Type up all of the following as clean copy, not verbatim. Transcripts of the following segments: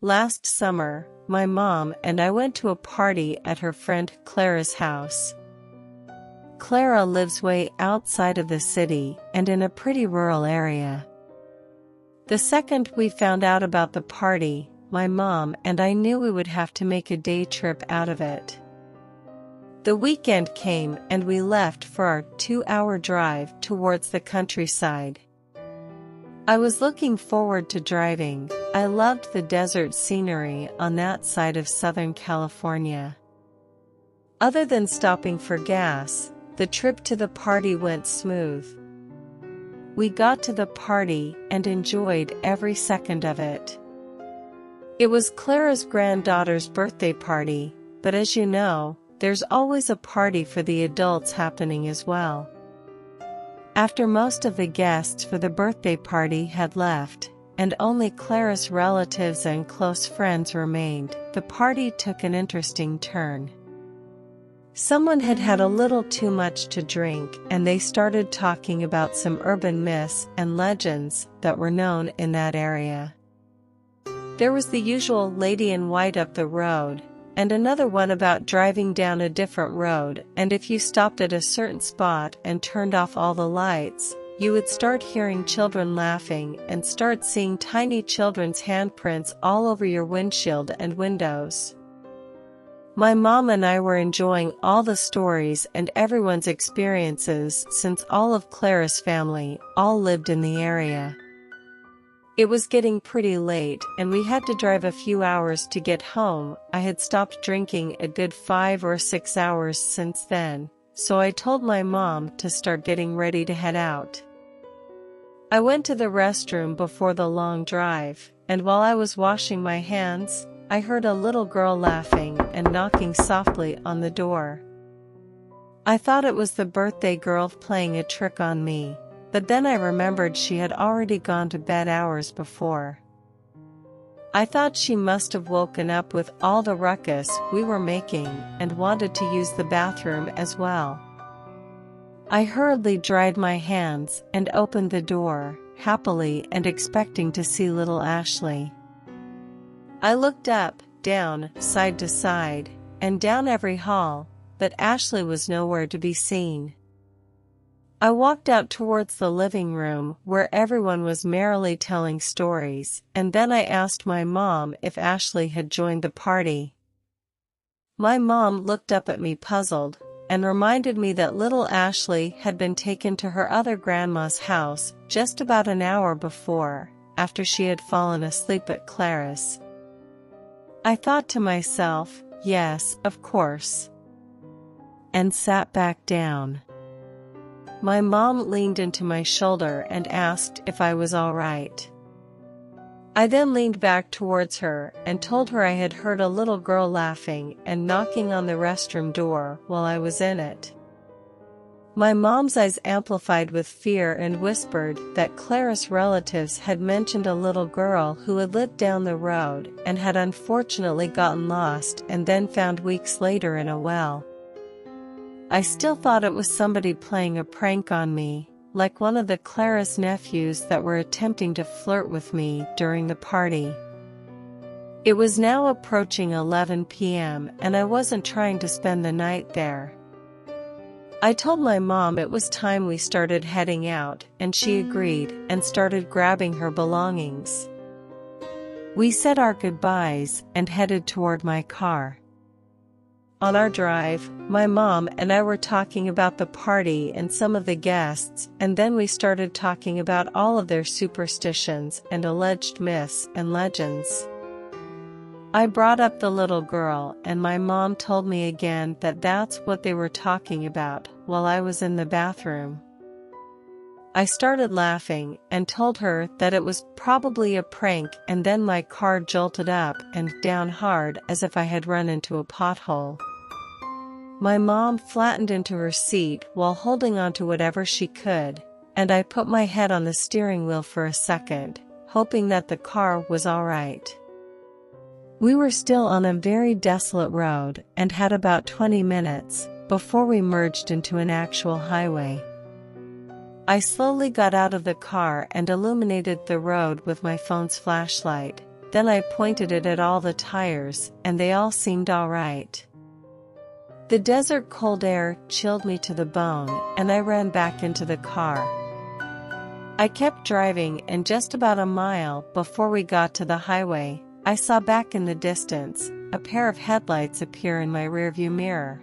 Last summer, my mom and I went to a party at her friend Clara's house. Clara lives way outside of the city and in a pretty rural area. The second we found out about the party, my mom and I knew we would have to make a day trip out of it. The weekend came and we left for our 2-hour drive towards the countryside. I was looking forward to driving. I loved the desert scenery on that side of Southern California. Other than stopping for gas, the trip to the party went smooth. We got to the party and enjoyed every second of it. It was Clara's granddaughter's birthday party, but as you know, there's always a party for the adults happening as well. After most of the guests for the birthday party had left, and only Clara's relatives and close friends remained, the party took an interesting turn. Someone had had a little too much to drink and they started talking about some urban myths and legends that were known in that area. There was the usual lady in white up the road, and another one about driving down a different road, and if you stopped at a certain spot and turned off all the lights, you would start hearing children laughing and start seeing tiny children's handprints all over your windshield and windows. My mom and I were enjoying all the stories and everyone's experiences since all of Clara's family all lived in the area. It was getting pretty late and we had to drive a few hours to get home. I had stopped drinking a good 5 or 6 hours since then, so I told my mom to start getting ready to head out. I went to the restroom before the long drive, and while I was washing my hands, I heard a little girl laughing and knocking softly on the door. I thought it was the birthday girl playing a trick on me, but then I remembered she had already gone to bed hours before. I thought she must have woken up with all the ruckus we were making and wanted to use the bathroom as well. I hurriedly dried my hands and opened the door, happily and expecting to see little Ashley. I looked up, down, side to side, and down every hall, but Ashley was nowhere to be seen. I walked out towards the living room where everyone was merrily telling stories, and then I asked my mom if Ashley had joined the party. My mom looked up at me puzzled, and reminded me that little Ashley had been taken to her other grandma's house just about an hour before, after she had fallen asleep at Clara's. I thought to myself, yes, of course, and sat back down. My mom leaned into my shoulder and asked if I was all right. I then leaned back towards her and told her I had heard a little girl laughing and knocking on the restroom door while I was in it. My mom's eyes amplified with fear and whispered that Clara's relatives had mentioned a little girl who had lived down the road and had unfortunately gotten lost and then found weeks later in a well. I still thought it was somebody playing a prank on me, like one of the Clara's nephews that were attempting to flirt with me during the party. It was now approaching 11 p.m. and I wasn't trying to spend the night there. I told my mom it was time we started heading out, and she agreed and started grabbing her belongings. We said our goodbyes and headed toward my car. On our drive, my mom and I were talking about the party and some of the guests, and then we started talking about all of their superstitions and alleged myths and legends. I brought up the little girl, and my mom told me again that that's what they were talking about while I was in the bathroom. I started laughing and told her that it was probably a prank, and then my car jolted up and down hard as if I had run into a pothole. My mom flattened into her seat while holding on to whatever she could, and I put my head on the steering wheel for a second, hoping that the car was all right. We were still on a very desolate road and had about 20 minutes before we merged into an actual highway. I slowly got out of the car and illuminated the road with my phone's flashlight, then I pointed it at all the tires, and they all seemed all right. The desert cold air chilled me to the bone, and I ran back into the car. I kept driving, and just about a mile before we got to the highway, I saw back in the distance a pair of headlights appear in my rearview mirror.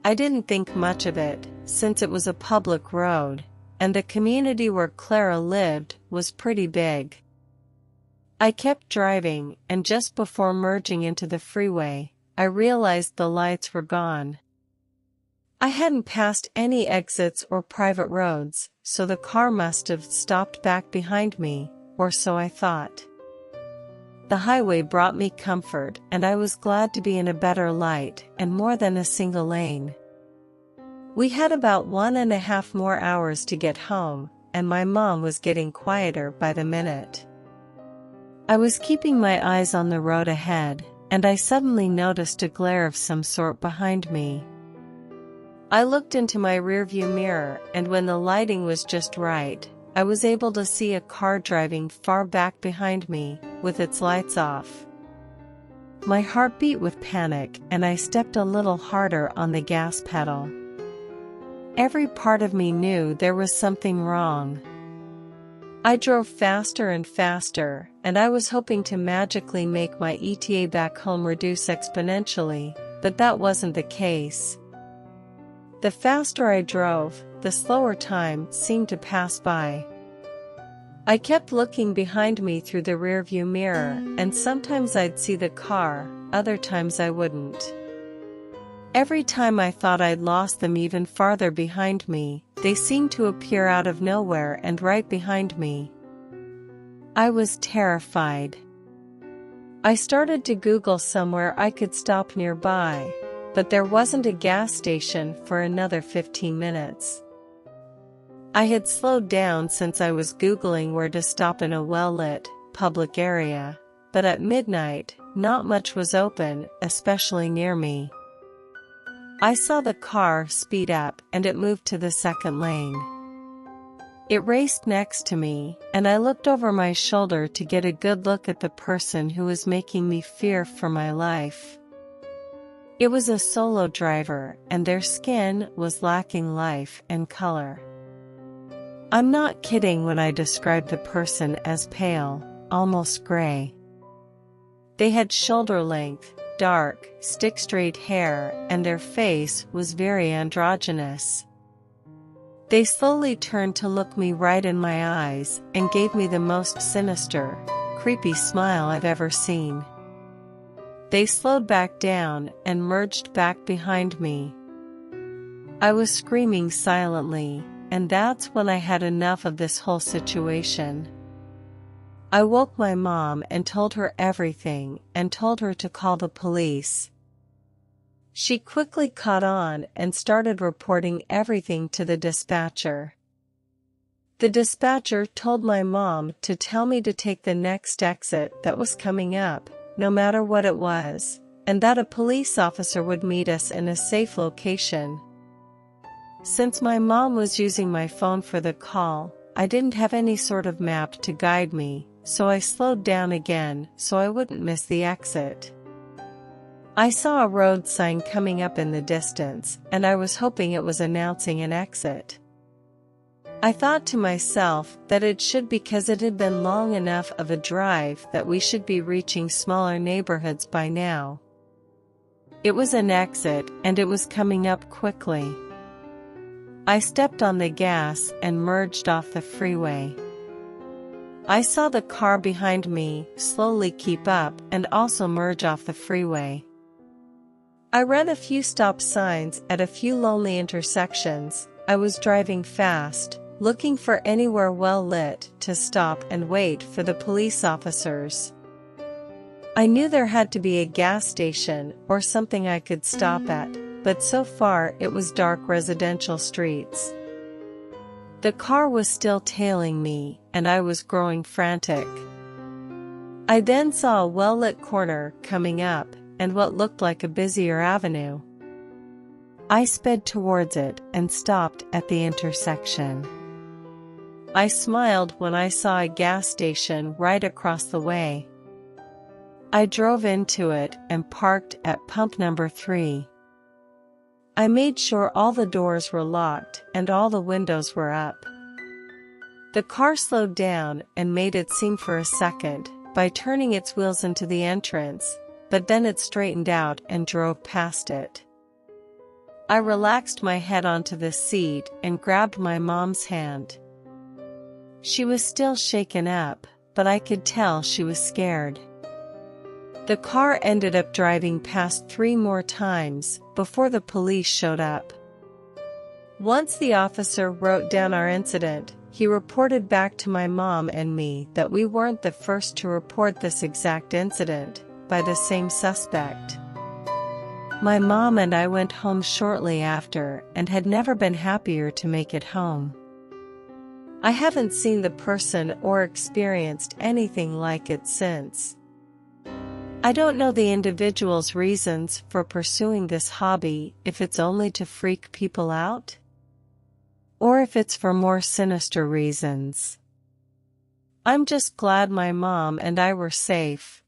I didn't think much of it, since it was a public road, and the community where Clara lived was pretty big. I kept driving, and just before merging into the freeway, I realized the lights were gone. I hadn't passed any exits or private roads, so the car must have stopped back behind me, or so I thought. The highway brought me comfort, and I was glad to be in a better light and more than a single lane. We had about 1.5 more hours to get home, and my mom was getting quieter by the minute. I was keeping my eyes on the road ahead, and I suddenly noticed a glare of some sort behind me. I looked into my rearview mirror, and when the lighting was just right, I was able to see a car driving far back behind me, with its lights off. My heart beat with panic, and I stepped a little harder on the gas pedal. Every part of me knew there was something wrong. I drove faster and faster, and I was hoping to magically make my ETA back home reduce exponentially, but that wasn't the case. The faster I drove, the slower time seemed to pass by. I kept looking behind me through the rearview mirror, and sometimes I'd see the car, other times I wouldn't. Every time I thought I'd lost them even farther behind me, they seemed to appear out of nowhere and right behind me. I was terrified. I started to Google somewhere I could stop nearby, but there wasn't a gas station for another 15 minutes. I had slowed down since I was Googling where to stop in a well-lit, public area, but at midnight, not much was open, especially near me. I saw the car speed up, and it moved to the second lane. It raced next to me, and I looked over my shoulder to get a good look at the person who was making me fear for my life. It was a solo driver, and their skin was lacking life and color. I'm not kidding when I describe the person as pale, almost gray. They had shoulder-length, dark, stick-straight hair, and their face was very androgynous. They slowly turned to look me right in my eyes and gave me the most sinister, creepy smile I've ever seen. They slowed back down and merged back behind me. I was screaming silently, and that's when I had enough of this whole situation. I woke my mom and told her everything, and told her to call the police. She quickly caught on and started reporting everything to the dispatcher. The dispatcher told my mom to tell me to take the next exit that was coming up, no matter what it was, and that a police officer would meet us in a safe location. Since my mom was using my phone for the call, I didn't have any sort of map to guide me, so I slowed down again so I wouldn't miss the exit. I saw a road sign coming up in the distance, and I was hoping it was announcing an exit. I thought to myself that it should, because it had been long enough of a drive that we should be reaching smaller neighborhoods by now. It was an exit, and it was coming up quickly. I stepped on the gas and merged off the freeway. I saw the car behind me slowly keep up and also merge off the freeway. I read a few stop signs at a few lonely intersections. I was driving fast, looking for anywhere well lit to stop and wait for the police officers. I knew there had to be a gas station or something I could stop at, but so far it was dark residential streets. The car was still tailing me, and I was growing frantic. I then saw a well-lit corner coming up, and what looked like a busier avenue. I sped towards it and stopped at the intersection. I smiled when I saw a gas station right across the way. I drove into it and parked at pump number 3. I made sure all the doors were locked and all the windows were up. The car slowed down and made it seem for a second by turning its wheels into the entrance, but then it straightened out and drove past it. I relaxed my head onto the seat and grabbed my mom's hand. She was still shaken up, but I could tell she was scared. The car ended up driving past 3 more times before the police showed up. Once the officer wrote down our incident, he reported back to my mom and me that we weren't the first to report this exact incident by the same suspect. My mom and I went home shortly after and had never been happier to make it home. I haven't seen the person or experienced anything like it since. I don't know the individual's reasons for pursuing this hobby, if it's only to freak people out, or if it's for more sinister reasons. I'm just glad my mom and I were safe,